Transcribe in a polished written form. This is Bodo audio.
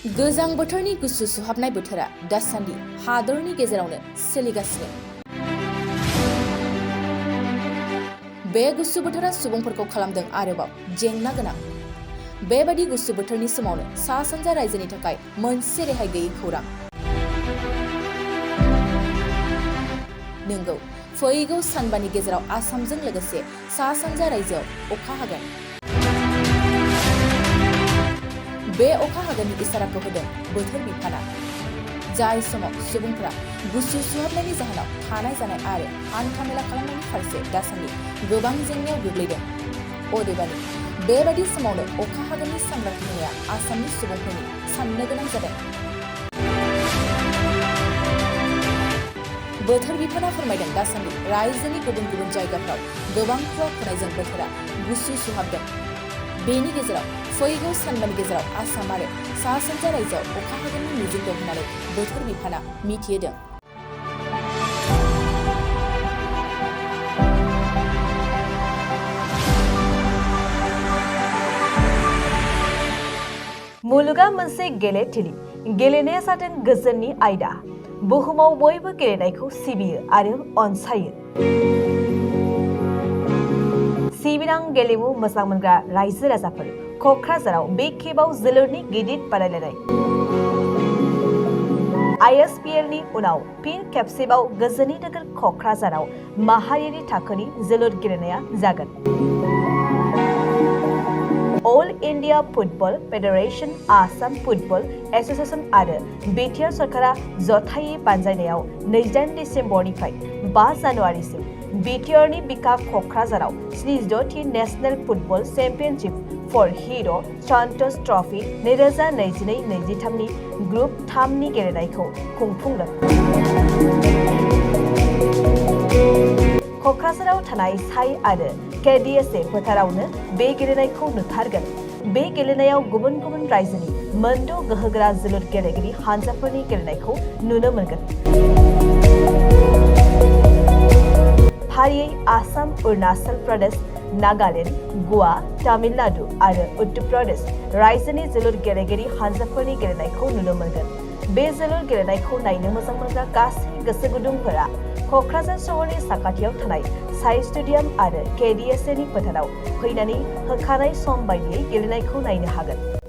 गोजां बोथोरनि गुसु सुहाबनाय बोथोरा दासान्दि हादरनि गेजेरावनो सोलिगासिनो। बे गुसु बोथोरा सुबुंफोरखौ खालामदों आरोबाव जेंना गोनां। बेबादि गुसु बोथोरनि समावनो सा सानजा रायजोनि थाखाय मोनसे रेहाय गैयै खौरां। नंगौ, फैगौ सानबानि गेजेराव आसामजों लोगोसे सा सानजा रायजोआव अखा हागोन। बे अखा हागोननि इसाराखौ होदों बोथोर बिफाना, जाय समाव सुबुंफोरा गुसु सुहाबनायनि जाहोनाव थानाय जानाय आरो हान्था-मेला खालामनायनि फारसे दासान्दि गोबां जेंनायाव गोग्लैदों। अदेबानि बेबादि समावनो अखा हागोननि सांग्रांथि होनाया आसामनि सुबुंफोरनि साननो गोनां जादों। बोथोर बिफाना फोरमायदों दासान्दि रायजोनि गुबुन गुबुन जायगाफ्राव गोबां खुवा खुनायजों बोथोरा गुसु सुहाबदों। बेनि गेजेराव फैगौ सानबानि गेजेराव आसाम आरो सा सानजा रायजोआव अखा हागोननि मिजिं दं होननानै बोथोर बिफाना मिथिहोदों। मुलुगा मोनसे गेलेथिलि, गेलेनाया जादों गोजोननि आयदा। बुहुमाव बयबो गेलेनायखौ सिबियो आरो अनसायो। सिबिनां गेलेमु मोजां मोनग्रा रायजो राजाफोर, क'क्राझाराव बे खेबाव जोलुरनि गिदिर बादायलायनाय। ISPLनि उनाव फिन खेबसेबाव गोजोननि नोगोर क'क्राझाराव माहारियारि थाखोनि जोलुर गेलेनाया जागोन। All India Football Federation, Assam Football Association आरो बिटिआर सरकारा जथायै बानजायनायाव 28 दिसेम्बरनिफ्राय 5 जानुवारिसिम बिटिआरनि बिखा क'क्राझाराव 76थि नेशनेल फुटबल चेम्पियनशिप फर हिर' सन्तोष ट्रफी 2022-23 नि ग्रुप 3 नि गेलेनायखौ खुंफुंगोन। क'क्राझाराव थानाय साइ आरो KDSA फोथारावनो बे गेलेनायखौ नुथारगोन। बे गेलेनायाव गुबुन गुबुन रायजोनि मोनद' गोहोगोरा जोलुर गेलेगिरि हानजाफोरनि गेलेनायखौ नुनो मोनगोन। फारियै आसाम, अरुणाचल प्रदेश, नागालेण्ड, गवा, तामिलनाडु आरो उत्तर प्रदेश रायजोनि जोलुर गेलेगिरि हानजाफोरनि गेलेनायखौ नुनो मोनगोन। बे जोलुर गेलेनायखौ नायनो मोजां मोनग्रा गासै गोसो गुदुंफोरा क'क्राझार सहरनि साखाथियाव थानाय साइ स्टेडियाम आरो KDSA नि फोथाराव फैनानै होखानाय सम बायदियै गेलेनायखौ नायनो हागोन।